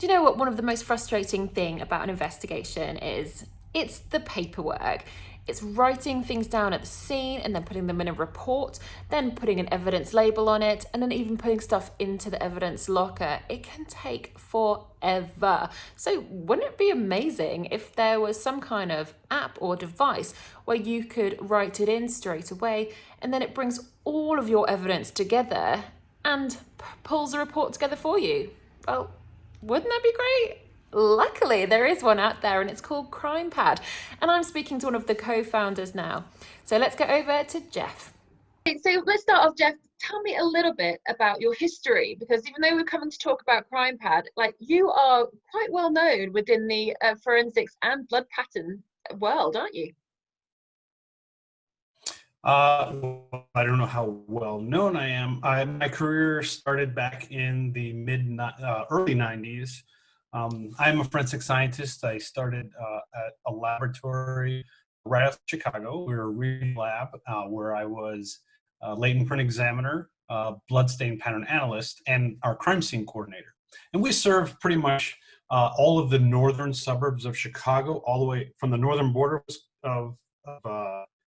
Do you know what one of the most frustrating thing about an investigation is? It's the paperwork. It's writing things down at the scene and then putting them in a report, then putting an evidence label on it, and then even putting stuff into the evidence locker. It can take forever. So wouldn't it be amazing if there was some kind of app or device where you could write it in straight away and then it brings all of your evidence together and pulls a report together for you? Well, wouldn't that be great? Luckily, there is one out there and it's called CrimePad. And I'm speaking to one of the co-founders now. So let's get over to Jeff. So let's start off, Jeff. Tell me a little bit about your history, because even though we're coming to talk about CrimePad, like, you are quite well known within the forensics and blood pattern world, aren't you? I don't know how well known I am. My career started back in the early 90s. I'm a forensic scientist. I started at a laboratory right outside Chicago. We were a regional lab where I was latent print examiner, bloodstain pattern analyst, and our crime scene coordinator. And we served pretty much all of the northern suburbs of Chicago, all the way from the northern border of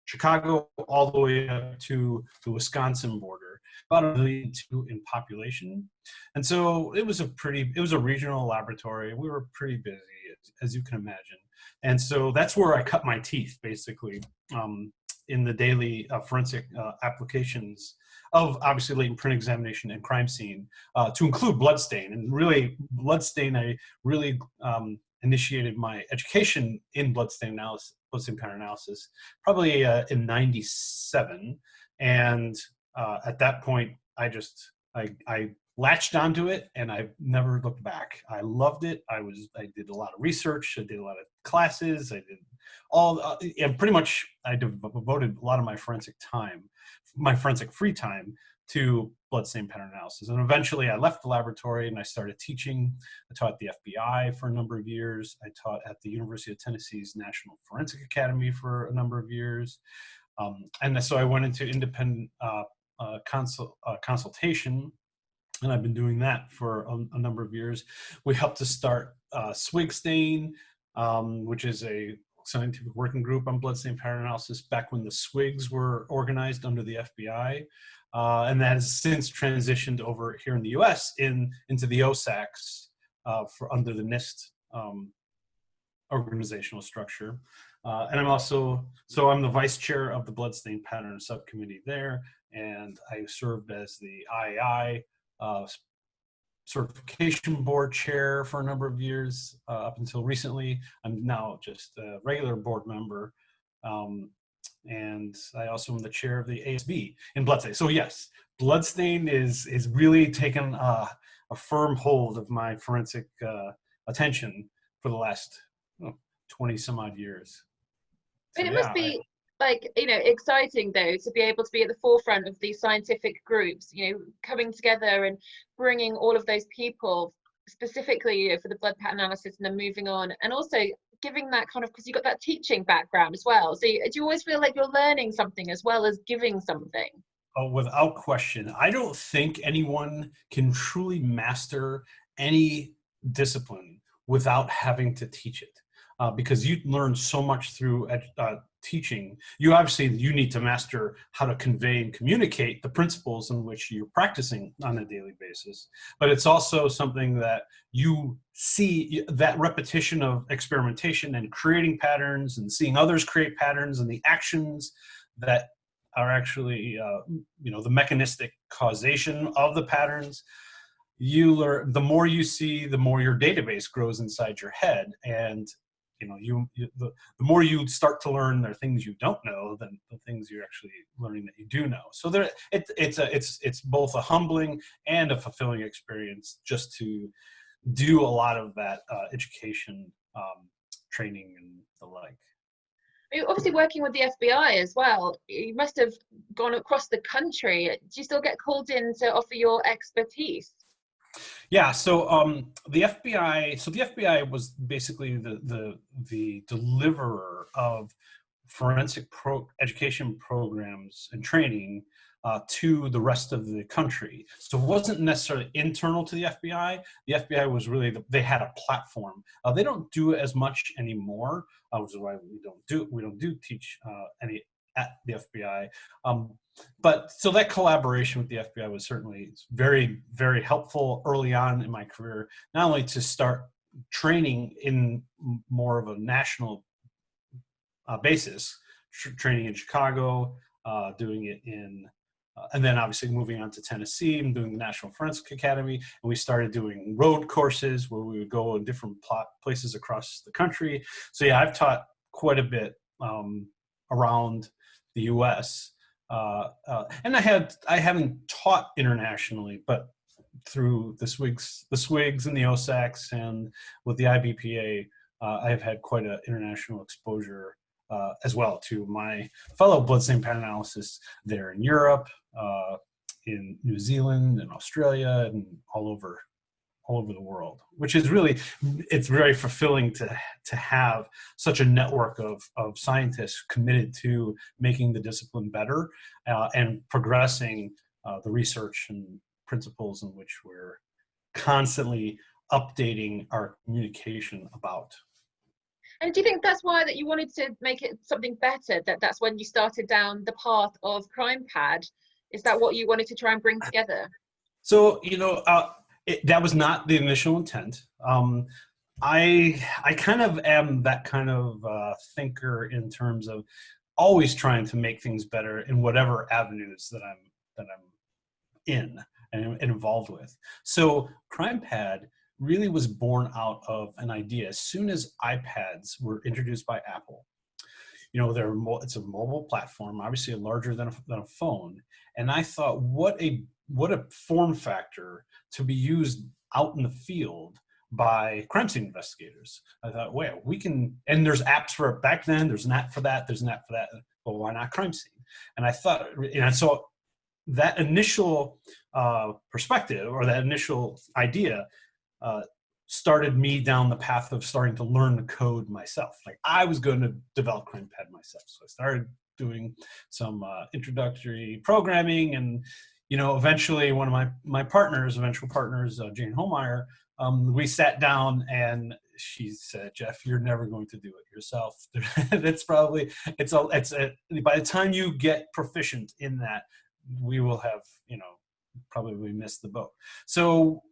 Chicago all the way up to the Wisconsin border, about 1.2 million in population. And so it was a regional laboratory. We were pretty busy, as you can imagine. And so that's where I cut my teeth, basically, in the daily forensic applications of obviously latent print examination and crime scene, to include bloodstain. And really, bloodstain, I really initiated my education in bloodstain analysis, bloodstain pattern analysis, probably in '97. And at that point, I latched onto it and I've never looked back. I loved it. I did a lot of research. I did a lot of classes. I did and pretty much I devoted a lot of my forensic free time to bloodstain pattern analysis. And eventually I left the laboratory and I started teaching. I taught at the FBI for a number of years. I taught at the University of Tennessee's National Forensic Academy for a number of years. And so I went into independent consultation, and I've been doing that for a number of years. We helped to start SWIG-STAIN, which is a scientific working group on bloodstain pattern analysis back when the SWIGs were organized under the FBI. And that has since transitioned over here in the US into the OSACs under the NIST organizational structure. And I'm the vice chair of the bloodstain pattern subcommittee there. And I served as the IAI certification board chair for a number of years up until recently. I'm now just a regular board member. And I also am the chair of the ASB in bloodstain. So yes, bloodstain is really taken a firm hold of my forensic attention for the last 20 some odd years. So, it must be exciting though to be able to be at the forefront of these scientific groups, coming together and bringing all of those people specifically, for the blood pattern analysis, and then moving on, and also giving that kind of, because you've got that teaching background as well. So do you always feel like you're learning something as well as giving something? Oh, without question. I don't think anyone can truly master any discipline without having to teach it, because you learn so much through teaching. You need to master how to convey and communicate the principles in which you're practicing on a daily basis. But it's also something that you see, that repetition of experimentation and creating patterns and seeing others create patterns and the actions that are actually, the mechanistic causation of the patterns. You learn, the more you see, the more your database grows inside your head. And the more you start to learn there are things you don't know than the things you're actually learning that you do know. So it's both a humbling and a fulfilling experience just to do a lot of that education, training, and the like. You're obviously working with the FBI as well. You must have gone across the country. Do you still get called in to offer your expertise? Yeah, so the FBI was basically the deliverer of forensic education programs and training to the rest of the country. So it wasn't necessarily internal to the FBI. The FBI was really, they had a platform. They don't do it as much anymore, which is why we don't teach any at the FBI. But so that collaboration with the FBI was certainly very, very helpful early on in my career, not only to start training in more of a national basis, training in Chicago, doing it in, and then obviously moving on to Tennessee and doing the National Forensic Academy. And we started doing road courses where we would go in different places across the country. So yeah, I've taught quite a bit around the U.S. And I haven't taught internationally, but through the SWIGs and the OSACs and with the IBPA, I have had quite an international exposure as well to my fellow bloodstain pattern analysts there in Europe, in New Zealand and Australia, and all over the world, which is really, it's very fulfilling to have such a network of scientists committed to making the discipline better and progressing the research and principles in which we're constantly updating our communication about. And do you think that's why that you wanted to make it something better, that's when you started down the path of CrimePad? Is that what you wanted to try and bring together? So, that was not the initial intent. I kind of am that kind of thinker in terms of always trying to make things better in whatever avenues that I'm in and involved with. So CrimePad really was born out of an idea. As soon as iPads were introduced by Apple, it's a mobile platform, obviously larger than a phone. And I thought, what a form factor to be used out in the field by crime scene investigators. I thought, well, we can, and there's apps for it back then, there's an app for that, there's an app for that, but why not crime scene? And I thought, and so that initial perspective, or that initial idea, started me down the path of starting to learn the code myself. Like, I was going to develop CrimePad myself. So I started doing some introductory programming, and eventually one of my eventual partners, Jane Holmeyer, we sat down and she said, "Jeff, you're never going to do it yourself. By the time you get proficient in that, we will have, probably missed the boat." So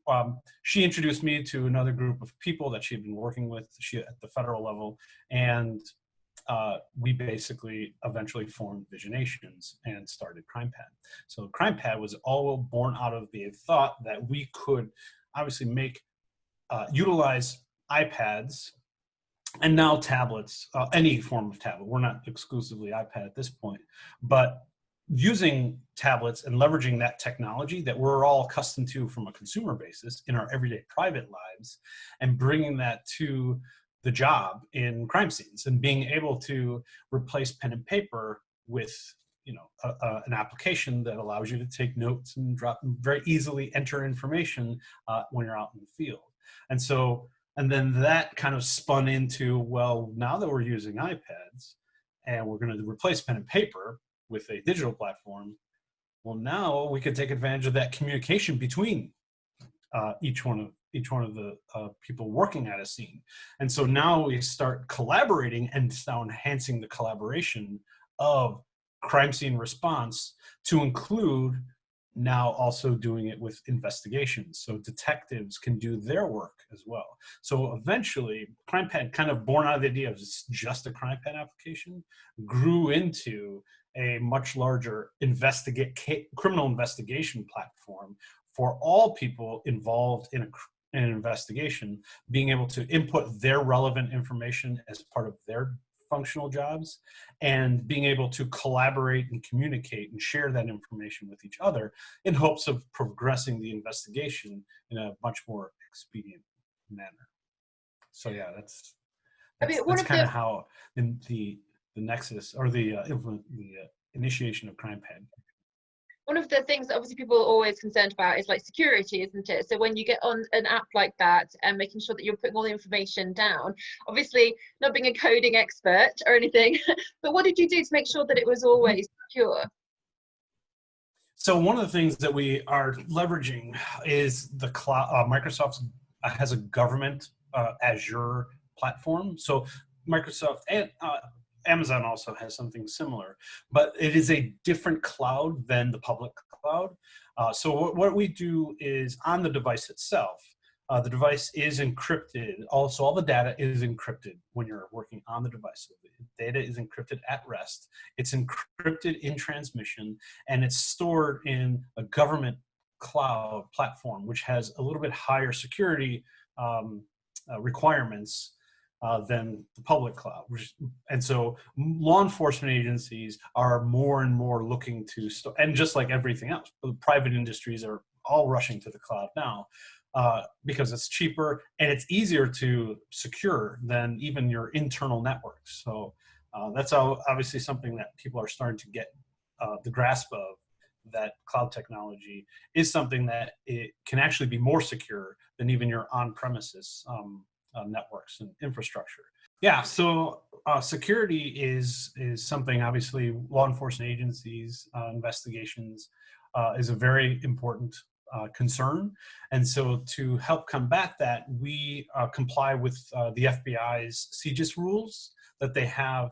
she introduced me to another group of people that she had been working with at the federal level, and we basically eventually formed Visionations and started CrimePad. So CrimePad was all born out of the thought that we could obviously utilize iPads and now tablets, any form of tablet. We're not exclusively iPad at this point, but using tablets and leveraging that technology that we're all accustomed to from a consumer basis in our everyday private lives, and bringing that to the job in crime scenes, and being able to replace pen and paper with an application that allows you to take notes and very easily enter information when you're out in the field. And then that kind of spun into, well, now that we're using iPads and we're going to replace pen and paper with a digital platform, well, now we could take advantage of that communication between each one of the people working at a scene. And so now we start collaborating and now enhancing the collaboration of crime scene response to include now also doing it with investigations. So detectives can do their work as well. So eventually, CrimePad, kind of born out of the idea of just a CrimePad application, grew into a much larger criminal investigation platform for all people involved in an investigation, being able to input their relevant information as part of their functional jobs, and being able to collaborate and communicate and share that information with each other in hopes of progressing the investigation in a much more expedient manner. So yeah, that's kind of how the nexus, or the initiation of CrimePad. One of the things that obviously people are always concerned about is like security, isn't it? So when you get on an app like that and making sure that you're putting all the information down, obviously not being a coding expert or anything, but what did you do to make sure that it was always secure? So one of the things that we are leveraging is the cloud. Microsoft has a government Azure platform. So Microsoft and Amazon also has something similar, but it is a different cloud than the public cloud. So what we do is on the device itself, the device is encrypted. Also, all the data is encrypted when you're working on the device. So the data is encrypted at rest. It's encrypted in transmission, and it's stored in a government cloud platform, which has a little bit higher security requirements than the public cloud. And so law enforcement agencies are more and more looking to, and just like everything else, the private industries are all rushing to the cloud now because it's cheaper and it's easier to secure than even your internal networks. So that's obviously something that people are starting to get the grasp of, that cloud technology is something that it can actually be more secure than even your on-premises networks and infrastructure. Yeah, so security is something, obviously, law enforcement agencies, investigations is a very important concern. And so to help combat that, we comply with the FBI's CJIS rules that they have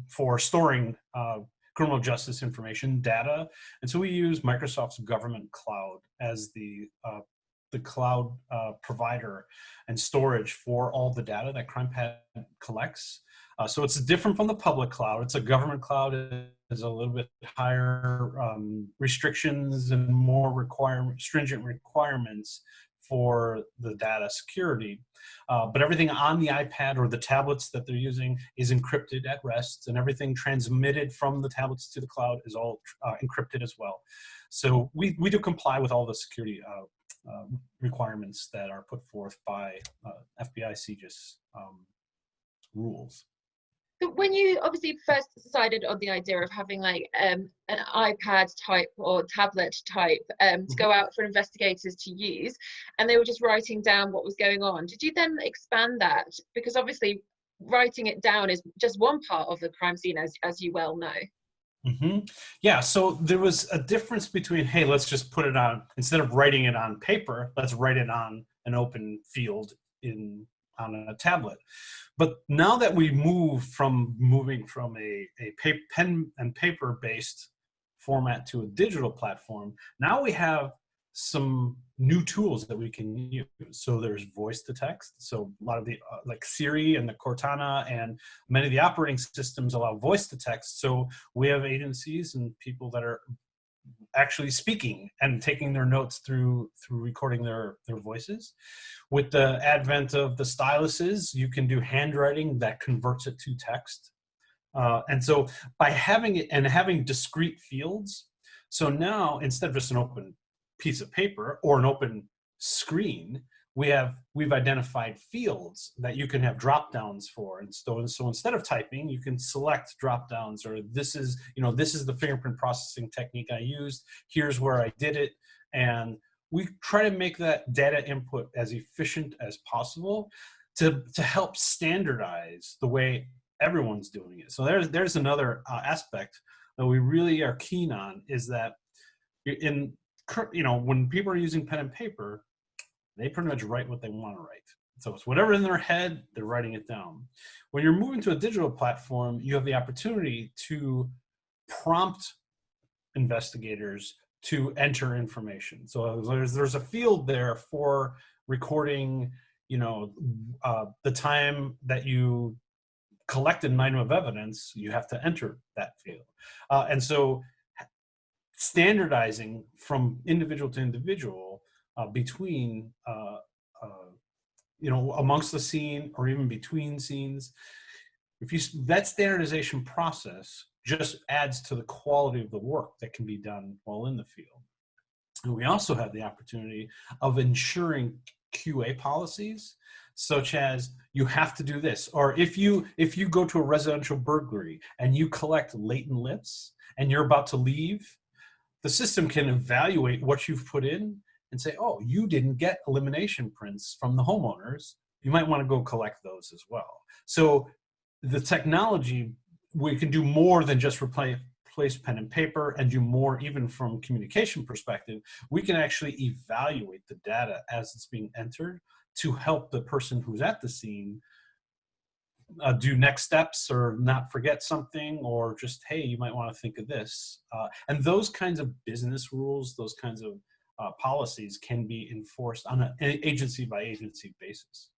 for storing criminal justice information data. And so we use Microsoft's government cloud as the cloud provider and storage for all the data that CrimePad collects. So it's different from the public cloud. It's a government cloud. It has a little bit higher restrictions and more stringent requirements for the data security. But everything on the iPad or the tablets that they're using is encrypted at rest, and everything transmitted from the tablets to the cloud is all encrypted as well. So we do comply with all the security requirements that are put forth by FBI CJIS rules. So when you obviously first decided on the idea of having like an iPad type or tablet type to go out for investigators to use, and they were just writing down what was going on, did you then expand that? Because obviously writing it down is just one part of the crime scene, as you well know. Yeah, so there was a difference between, hey, let's just put it on, instead of writing it on paper, let's write it on an open field on a tablet. But now that we moving from a pen and paper based format to a digital platform, now we have some new tools that we can use. So there's voice to text. So a lot of the like Siri and the Cortana and many of the operating systems allow voice to text. So we have agencies and people that are actually speaking and taking their notes through recording their voices. With the advent of the styluses, you can do handwriting that converts it to text. And so by having it and having discrete fields, so now instead of just an open piece of paper or an open screen, we've identified fields that you can have drop downs for. And so instead of typing, you can select drop downs, or this is the fingerprint processing technique I used. Here's where I did it. And we try to make that data input as efficient as possible to help standardize the way everyone's doing it. So there's another aspect that we really are keen on, is that when people are using pen and paper, they pretty much write what they want to write. So it's whatever in their head, they're writing it down. When you're moving to a digital platform, you have the opportunity to prompt investigators to enter information. So there's a field there for recording, the time that you collected an item of evidence. You have to enter that field. And so standardizing from individual to individual between, amongst the scene or even between scenes, that standardization process just adds to the quality of the work that can be done while in the field. And we also have the opportunity of ensuring QA policies, such as you have to do this, or if you go to a residential burglary and you collect latent lifts and you're about to leave, the system can evaluate what you've put in and say, oh, you didn't get elimination prints from the homeowners. You might want to go collect those as well. So the technology, we can do more than just replace pen and paper and do more, even from communication perspective, we can actually evaluate the data as it's being entered to help the person who's at the scene do next steps or not forget something, or just, hey, you might want to think of this. And those kinds of business rules, those kinds of policies can be enforced on an agency by agency basis.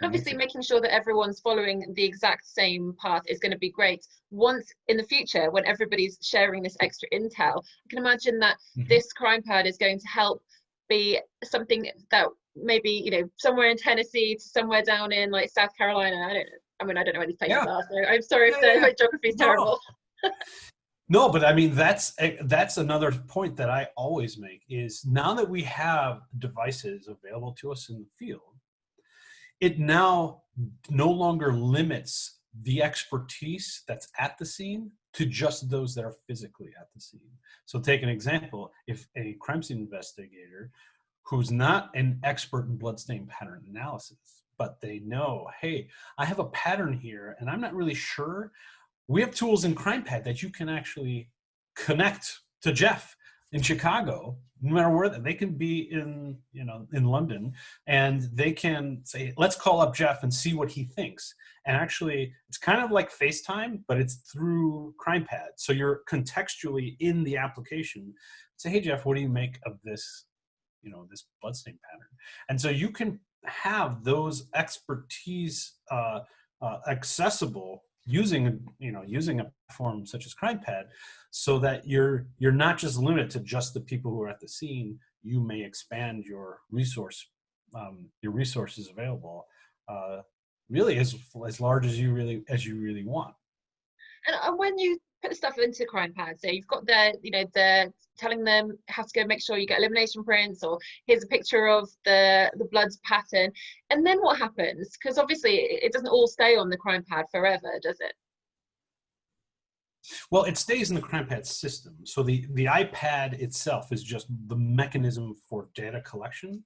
And obviously making sure that everyone's following the exact same path is going to be great. Once in the future, when everybody's sharing this extra intel, I can imagine that this CrimePad is going to help be something that maybe, you know, somewhere in Tennessee to somewhere down in like South Carolina. I don't know. I mean, I don't know where these places are, so I'm sorry if the geography is terrible. No, but I mean, that's another point that I always make is, now that we have devices available to us in the field, it now no longer limits the expertise that's at the scene to just those that are physically at the scene. So take an example, if a crime scene investigator who's not an expert in bloodstain pattern analysis, but they know, hey, I have a pattern here and I'm not really sure. We have tools in CrimePad that you can actually connect to Jeff in Chicago, no matter where they can be in, you know, in London, and they can say, let's call up Jeff and see what he thinks. And actually, it's kind of like FaceTime, but it's through CrimePad. So you're contextually in the application. Say, hey, Jeff, what do you make of this, you know, this bloodstain pattern? And so you can have those expertise accessible using a platform such as CrimePad, so that you're not just limited to just the people who are at the scene. You may expand your resources available, really as large as you really want. And when you put the stuff into CrimePad, so you've got the telling them how to go make sure you get elimination prints, or here's a picture of the blood pattern, and then what happens? Because obviously it doesn't all stay on the CrimePad forever, does it? Well, it stays in the CrimePad system. So the iPad itself is just the mechanism for data collection.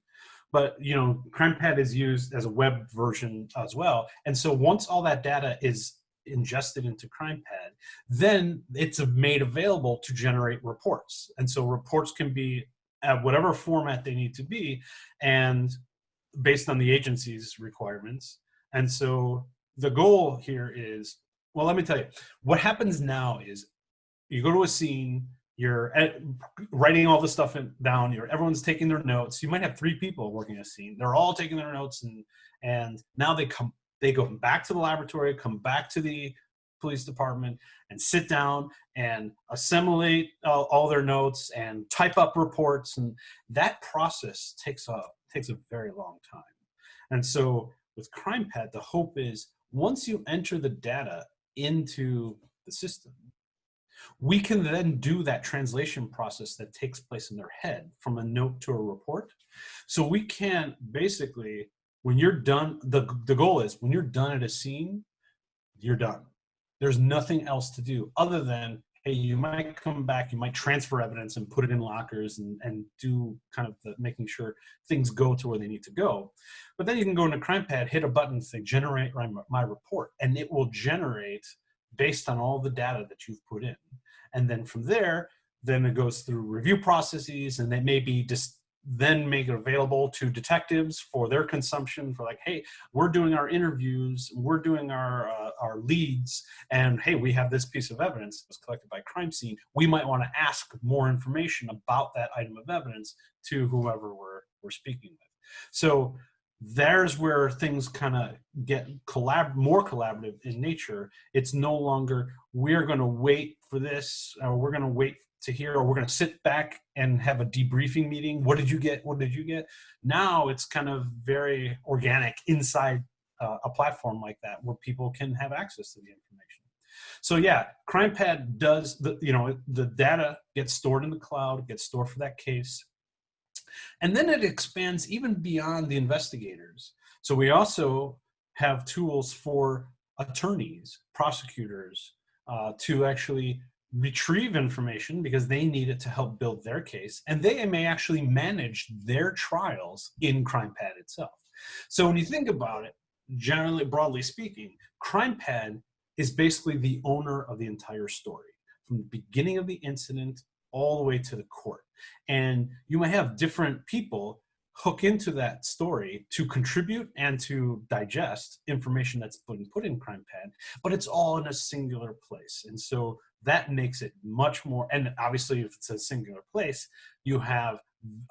But, you know, CrimePad is used as a web version as well. And so once all that data is ingested into CrimePad, then it's made available to generate reports. And so reports can be at whatever format they need to be, and based on the agency's requirements. And so the goal here is, well, let me tell you, what happens now is you go to a scene, you're writing all the stuff down, everyone's taking their notes. You might have 3 people working a scene. They're all taking their notes, and now they go back to the laboratory, come back to the police department, and sit down and assimilate all their notes and type up reports. And that process takes a very long time. And so with CrimePad, the hope is, once you enter the data into the system, we can then do that translation process that takes place in their head from a note to a report. So we can basically, when you're done, the goal is, when you're done at a scene, you're done. There's nothing else to do other than, hey, you might come back, you might transfer evidence and put it in lockers and do kind of making sure things go to where they need to go. But then you can go into CrimePad, hit a button, say, generate my report, and it will generate based on all the data that you've put in. And then from there, then it goes through review processes, and they may be just then make it available to detectives for their consumption, for like, hey, we're doing our interviews, we're doing our leads, and hey, we have this piece of evidence that was collected by crime scene. We might want to ask more information about that item of evidence to whoever we're speaking with. So there's where things kind of get more collaborative in nature. It's no longer, we're going to wait for this, or we're going to wait to hear, or we're going to sit back and have a debriefing meeting. What did you get? What did you get? Now it's kind of very organic inside a platform like that, where people can have access to the information. So yeah, CrimePad does, the data gets stored in the cloud, gets stored for that case. And then it expands even beyond the investigators. So we also have tools for attorneys, prosecutors, to actually retrieve information because they need it to help build their case. And they may actually manage their trials in CrimePad itself. So when you think about it, generally, broadly speaking, CrimePad is basically the owner of the entire story. from the beginning of the incident all the way to the court. And you might have different people hook into that story to contribute and to digest information that's been put in CrimePad, but it's all in a singular place. And so that makes it much more, and obviously if it's a singular place, you have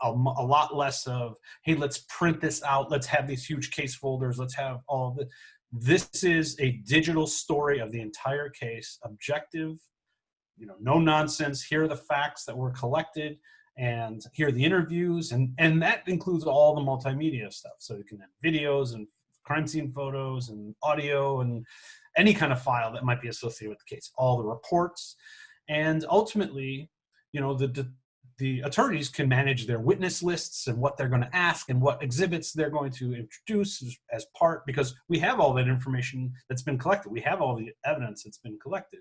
a lot less of, hey, let's print this out, let's have these huge case folders, let's have all of it. This is a digital story of the entire case, objective, no nonsense. Here are the facts that were collected, and here are the interviews, and that includes all the multimedia stuff. So you can have videos and crime scene photos and audio and any kind of file that might be associated with the case, all the reports. And ultimately, the attorneys can manage their witness lists and what they're going to ask and what exhibits they're going to introduce as part, because we have all that information that's been collected. We have all the evidence that's been collected.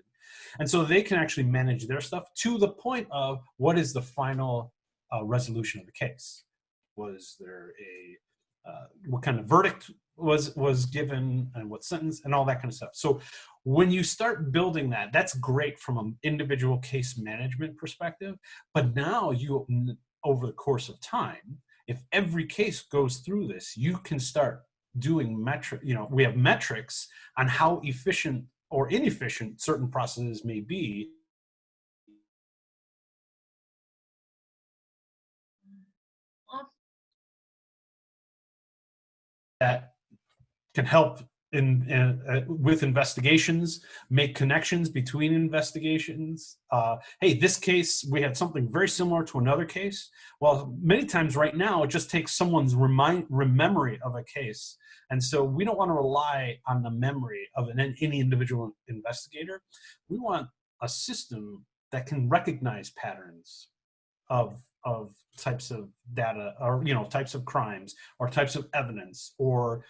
And so they can actually manage their stuff to the point of what is the final resolution of the case. Was there what kind of verdict was given, and what sentence, and all that kind of stuff. So when you start building that, that's great from an individual case management perspective. But now over the course of time, if every case goes through this, you can start doing we have metrics on how efficient or inefficient certain processes may be. That can help with investigations, make connections between investigations. Hey, this case, we had something very similar to another case. Well, many times right now, it just takes someone's memory of a case. And so we don't want to rely on the memory of any individual investigator. We want a system that can recognize patterns of types of data, or types of crimes, or types of evidence, or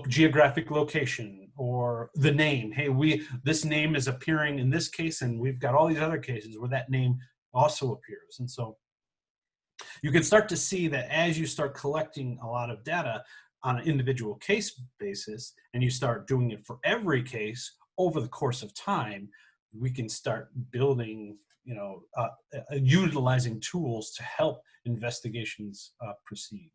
geographic location, or the name. Hey, this name is appearing in this case, and we've got all these other cases where that name also appears. And so you can start to see that as you start collecting a lot of data on an individual case basis, and you start doing it for every case over the course of time, we can start building, utilizing tools to help investigations proceed.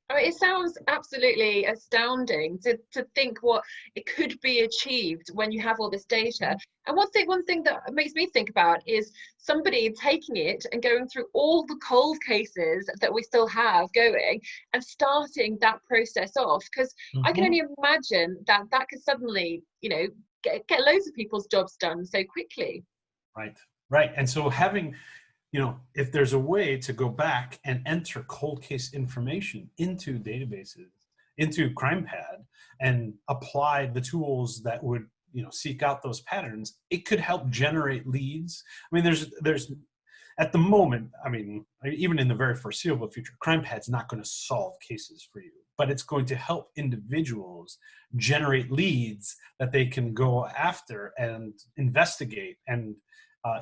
I mean, it sounds absolutely astounding to think what it could be achieved when you have all this data. And one thing that makes me think about is somebody taking it and going through all the cold cases that we still have going and starting that process off. Because I can only imagine that could suddenly, get loads of people's jobs done so quickly. Right. And so having, if there's a way to go back and enter cold case information into databases, into CrimePad, and apply the tools that would, seek out those patterns, it could help generate leads. I mean, there's at the moment, even in the very foreseeable future, CrimePad's not going to solve cases for you, but it's going to help individuals generate leads that they can go after and investigate, and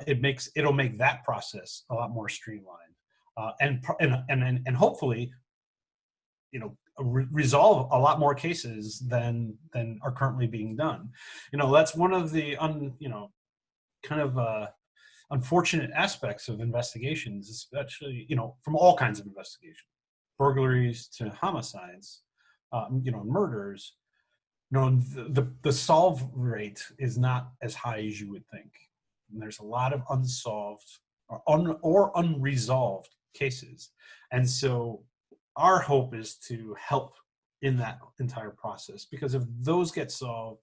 it'll make that process a lot more streamlined, and hopefully, resolve a lot more cases than are currently being done. That's one of the unfortunate aspects of investigations, especially from all kinds of investigations, burglaries to homicides, murders. The solve rate is not as high as you would think. And there's a lot of unsolved or unresolved cases. And so our hope is to help in that entire process, because if those get solved,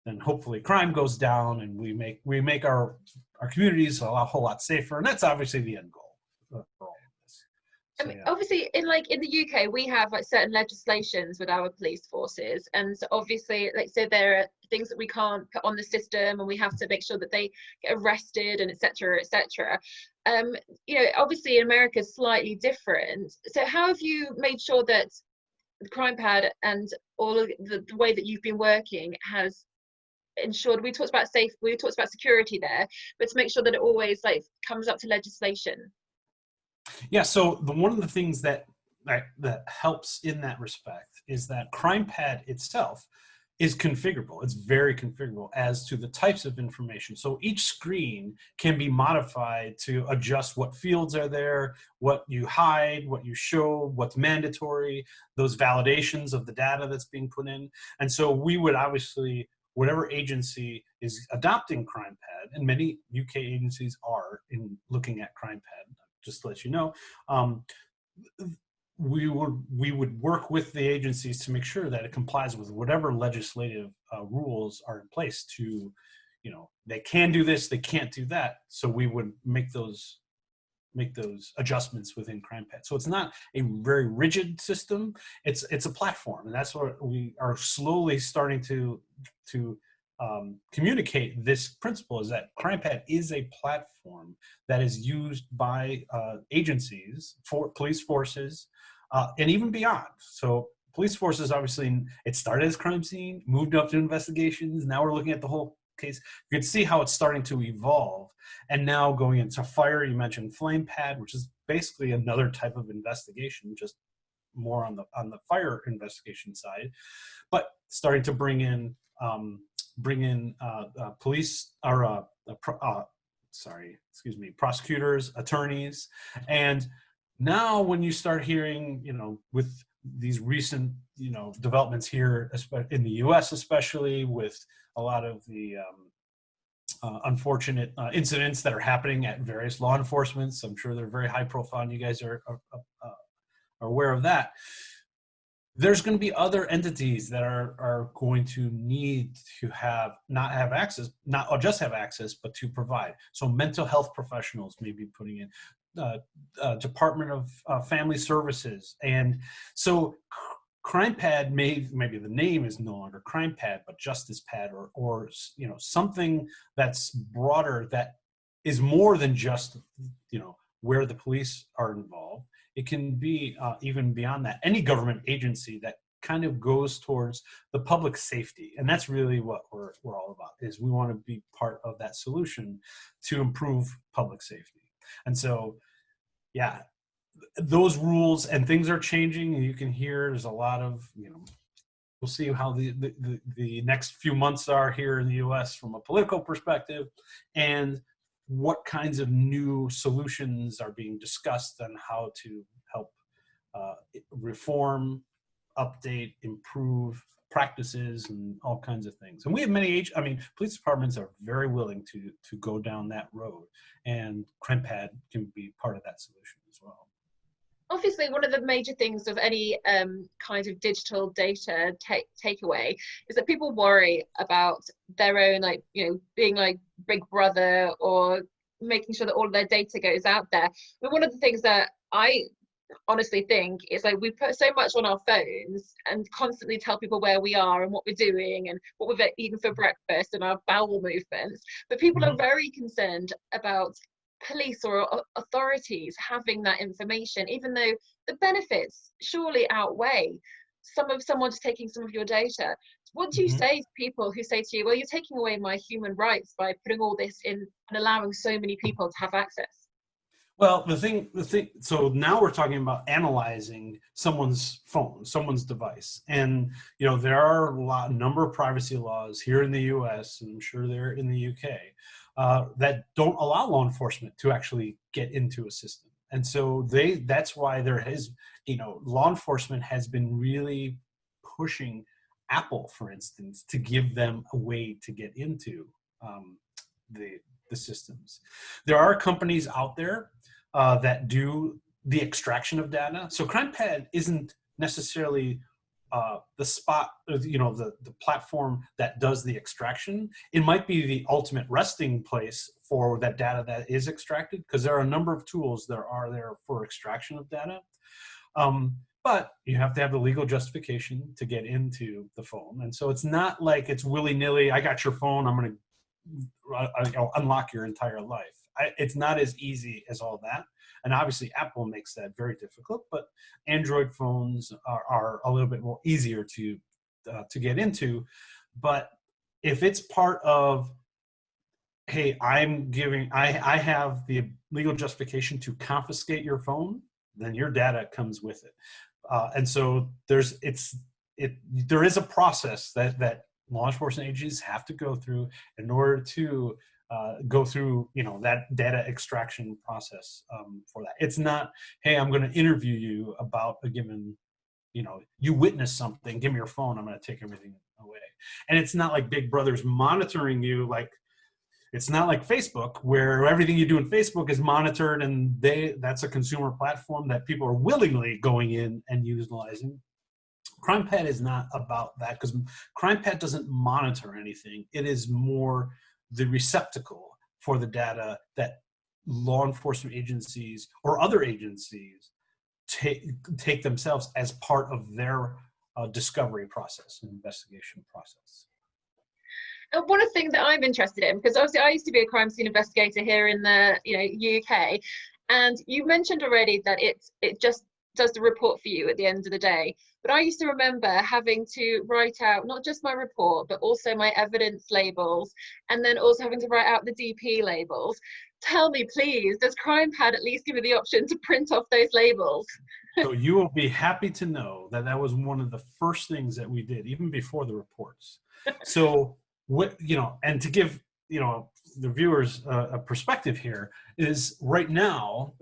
then hopefully crime goes down, and we make our communities a whole lot safer. And that's obviously the end goal for all of this. So, obviously in the UK, we have certain legislations with our police forces, and so obviously, so there are things that we can't put on the system, and we have to make sure that they get arrested, and etc. Obviously in America is slightly different. So how have you made sure that the CrimePad and all of the way that you've been working has ensured, we talked about security there, but to make sure that it always comes up to legislation? Yeah, so one of the things that helps in that respect is that CrimePad itself is configurable. It's very configurable as to the types of information. So each screen can be modified to adjust what fields are there, what you hide, what you show, what's mandatory, those validations of the data that's being put in. And so we would obviously, whatever agency is adopting CrimePad, and many UK agencies are in looking at CrimePad, just to let you know, we would work with the agencies to make sure that it complies with whatever legislative rules are in place to, they can do this, they can't do that. So we would make those adjustments within CrimePad. So it's not a very rigid system. It's a platform, and that's what we are slowly starting to communicate. This principle is that CrimePad is a platform that is used by agencies, for police forces, and even beyond. So police forces, obviously, it started as crime scene, moved up to investigations. Now we're looking at the whole case. You can see how it's starting to evolve. And now going into fire, you mentioned FlamePad, which is basically another type of investigation, just more on the fire investigation side, but starting to bring in police or prosecutors, attorneys. And now when you start hearing, with these recent, developments here in the US, especially with a lot of the unfortunate incidents that are happening at various law enforcements. I'm sure they're very high profile, and you guys are aware of that. There's going to be other entities that are going to need to not just have access, but to provide. So mental health professionals may be putting in, Department of Family Services. And so CrimePad maybe the name is no longer CrimePad, but JusticePad or something that's broader, that is more than just where the police are involved. It can be even beyond that. Any government agency that kind of goes towards the public safety, and that's really what we're all about. Is we want to be part of that solution to improve public safety. And so, yeah, those rules and things are changing, and you can hear there's a lot of, we'll see how the next few months are here in the US from a political perspective, and what kinds of new solutions are being discussed on how to help reform, update, improve practices, and all kinds of things. And we have police departments are very willing to go down that road, and CrimePad can be part of that solution as well. Obviously, one of the major things of any kind of digital data takeaway is that people worry about their own, being like Big Brother, or making sure that all of their data goes out there. But one of the things that I honestly think is, we put so much on our phones and constantly tell people where we are and what we're doing and what we've eaten for breakfast and our bowel movements. But people are very concerned about police or authorities having that information, even though the benefits surely outweigh someone just taking some of your data. What do you say to people who say to you, well, you're taking away my human rights by putting all this in and allowing so many people to have access? Well, the thing, so now we're talking about analyzing someone's phone, someone's device. And, there are a number of privacy laws here in the US, and I'm sure they're in the UK, that don't allow law enforcement to actually get into a system. And so that's why there is, law enforcement has been really pushing Apple, for instance, to give them a way to get into the systems. There are companies out there that do the extraction of data. So CrimePad isn't necessarily the spot, the platform that does the extraction. It might be the ultimate resting place for that data that is extracted, because there are a number of tools that are there for extraction of data. But you have to have the legal justification to get into the phone. And so it's not like it's willy-nilly, I got your phone, I'm going to unlock your entire life. It's not as easy as all that. And obviously Apple makes that very difficult, but Android phones are a little bit more easier to get into. But if it's part of, hey, I have the legal justification to confiscate your phone, then your data comes with it. And so there is a process that law enforcement agencies have to go through in order to go through, that data extraction process for that. It's not, hey, I'm going to interview you about a given, you witnessed something, give me your phone, I'm going to take everything away. And it's not like Big Brother's monitoring you. Like, it's not like Facebook, where everything you do in Facebook is monitored, and that's a consumer platform that people are willingly going in and utilizing. CrimePad is not about that, because CrimePad doesn't monitor anything. It is more the receptacle for the data that law enforcement agencies or other agencies take themselves as part of their discovery process and investigation process. And one thing that I'm interested in, because obviously I used to be a crime scene investigator here in the UK, and you mentioned already that it just does the report for you at the end of the day. But I used to remember having to write out not just my report, but also my evidence labels, and then also having to write out the DP labels. Tell me, please, does CrimePad at least give me the option to print off those labels? So you will be happy to know that that was one of the first things that we did, even before the reports. So, and to give, the viewers a perspective here, is right now,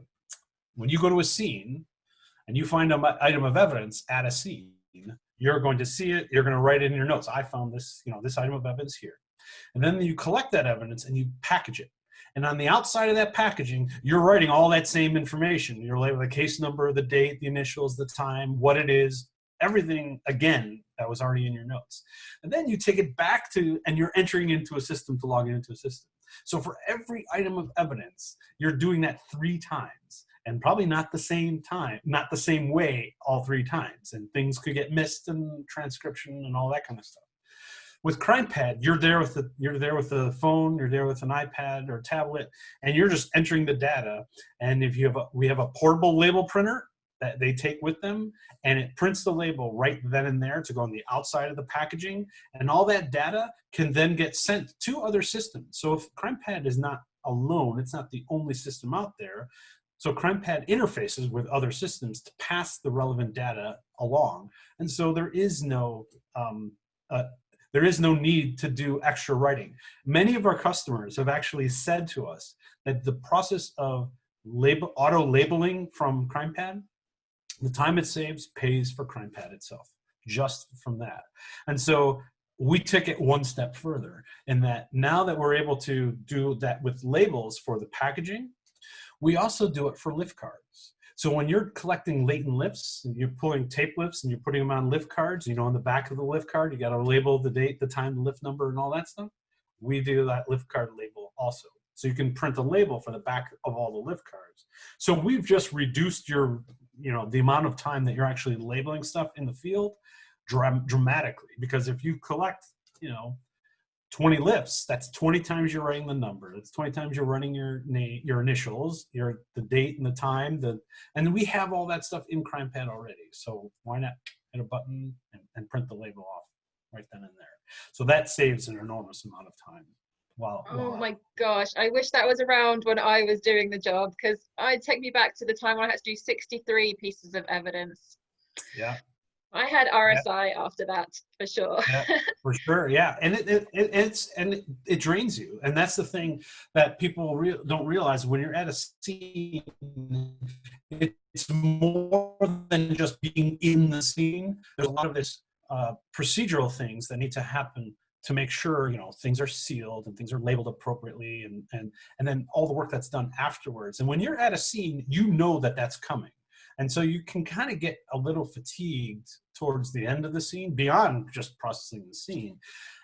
when you go to a scene and you find an item of evidence at a scene, you're going to see it, you're going to write it in your notes. I found this, this item of evidence here. And then you collect that evidence and you package it. And on the outside of that packaging, you're writing all that same information. You're labeled the case number, the date, the initials, the time, what it is, everything, again, that was already in your notes. And then you take it back and you're entering into a system to log into a system. So for every item of evidence, you're doing that 3 times. And probably not the same time, not the same way all 3 times. And things could get missed and transcription and all that kind of stuff. With CrimePad, you're there with the phone, you're there with an iPad or tablet, and you're just entering the data. And if we have a portable label printer that they take with them, and it prints the label right then and there to go on the outside of the packaging, and all that data can then get sent to other systems. So if CrimePad is not alone, it's not the only system out there. So CrimePad interfaces with other systems to pass the relevant data along, and so there is no need to do extra writing. Many of our customers have actually said to us that the process of auto labeling from CrimePad, the time it saves pays for CrimePad itself, just from that. And so we took it one step further in that now that we're able to do that with labels for the packaging, we also do it for lift cards. So when you're collecting latent lifts, and you're pulling tape lifts and you're putting them on lift cards, on the back of the lift card, you got to label the date, the time, the lift number, and all that stuff. We do that lift card label also. So you can print a label for the back of all the lift cards. So we've just reduced the amount of time that you're actually labeling stuff in the field dramatically. Because if you collect, 20 lifts, that's 20 times you're writing the number. That's 20 times you're running your name, your initials, the date and the time, and we have all that stuff in CrimePad already. So why not hit a button and print the label off right then and there? So that saves an enormous amount of time. Oh my gosh, I wish that was around when I was doing the job, because I'd take me back to the time when I had to do 63 pieces of evidence. Yeah. I had RSI after that, for sure. Yeah, for sure, yeah, and it drains you, and that's the thing that people don't realize. When you're at a scene, it's more than just being in the scene. There's a lot of this procedural things that need to happen to make sure things are sealed and things are labeled appropriately, and then all the work that's done afterwards. And when you're at a scene, that's coming. And so you can kind of get a little fatigued towards the end of the scene, beyond just processing the scene.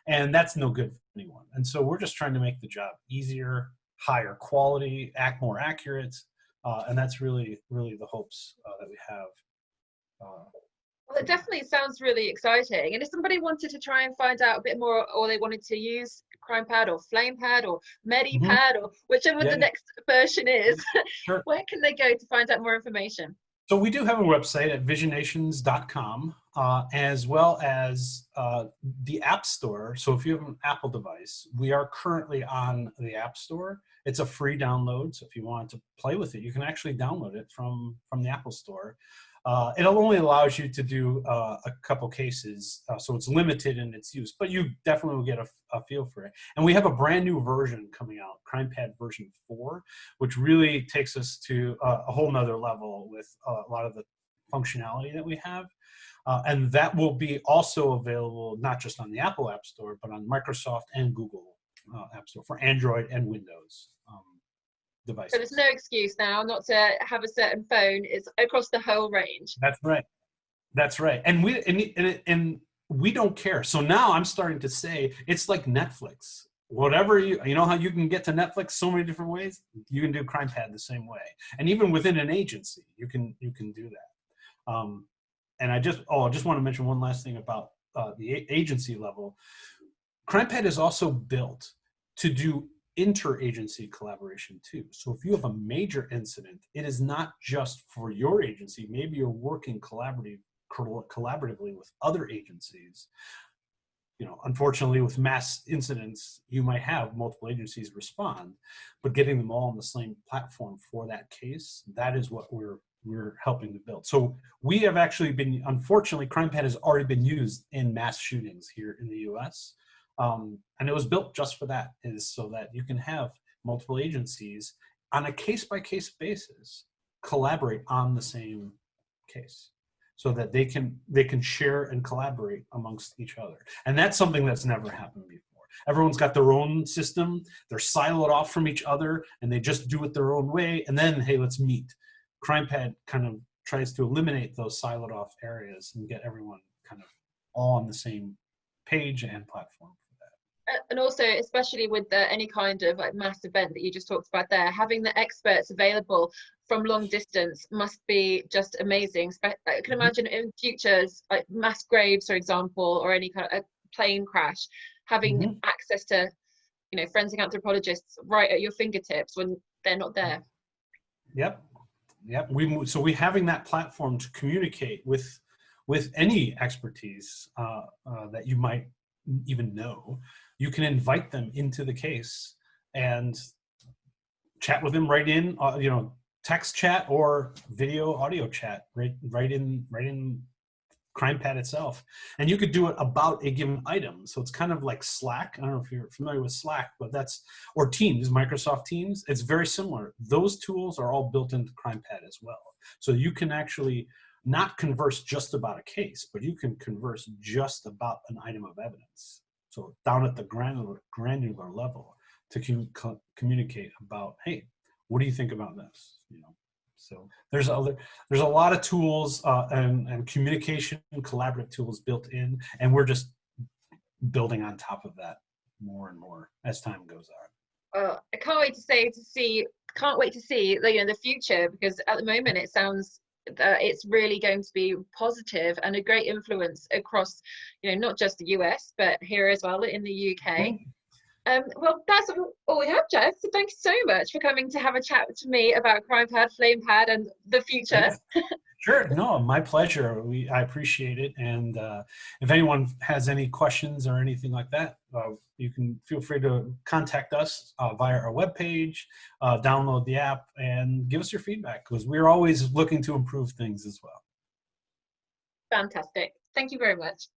And that's no good for anyone. And so we're just trying to make the job easier, higher quality, more accurate. And that's really, really the hopes that we have. Well, it definitely sounds really exciting. And if somebody wanted to try and find out a bit more, or they wanted to use CrimePad or FlamePad or MediPad or whichever the next version is, sure. Where can they go to find out more information? So we do have a website at visionations.com, as well as the App Store. So if you have an Apple device, we are currently on the App Store. It's a free download. So if you want to play with it, you can actually download it from the Apple Store. It only allows you to do a couple cases, so it's limited in its use, but you definitely will get a feel for it. And we have a brand new version coming out, CrimePad version 4, which really takes us to a whole nother level with a lot of the functionality that we have. And that will be also available not just on the Apple App Store, but on Microsoft and Google App Store for Android and Windows devices. So there's no excuse now not to have a certain phone. It's across the whole range. That's right. That's right. And we don't care. So now I'm starting to say it's like Netflix. Whatever you know how you can get to Netflix so many different ways, you can do CrimePad the same way. And even within an agency, you can do that. And I just want to mention one last thing about the agency level. CrimePad is also built to do interagency collaboration too. So if you have a major incident, it is not just for your agency. Maybe you're working collaboratively with other agencies. You know, unfortunately, with mass incidents, you might have multiple agencies respond, but getting them all on the same platform for that case, that is what we're helping to build. So we have actually been, unfortunately, CrimePad has already been used in mass shootings here in the US. And it was built just for that, is so that you can have multiple agencies on a case-by-case basis collaborate on the same case, so that they can share and collaborate amongst each other. And that's something that's never happened before. Everyone's got their own system, they're siloed off from each other, and they just do it their own way, and then, hey, let's meet. CrimePad kind of tries to eliminate those siloed off areas and get everyone kind of all on the same page and platform. And also, especially with any kind of like mass event that you just talked about there, having the experts available from long distance must be just amazing. I can imagine in futures, like mass graves, for example, or any kind of a plane crash, having access to, you know, forensic anthropologists right at your fingertips when they're not there. Yep. So we having that platform to communicate with any expertise that you might even know. You can invite them into the case and chat with them right in, text chat or video audio chat right in CrimePad itself. And you could do it about a given item. So it's kind of like Slack. I don't know if you're familiar with Slack, but or Teams, Microsoft Teams. It's very similar. Those tools are all built into CrimePad as well. So you can actually not converse just about a case, but you can converse just about an item of evidence. So down at the granular level to communicate about, hey, what do you think about this? You know, so there's a lot of tools and communication and collaborative tools built in, and we're just building on top of that more and more as time goes on. I can't wait to see the future, because at the moment it sounds it's really going to be positive and a great influence across, not just the US, but here as well in the UK. Well, that's all we have, Jeff. So thank you so much for coming to have a chat to me about CrimePad, FlamePad, and the future. Sure. No, my pleasure. I appreciate it. And if anyone has any questions or anything like that, you can feel free to contact us via our webpage, download the app, and give us your feedback, because we're always looking to improve things as well. Fantastic. Thank you very much.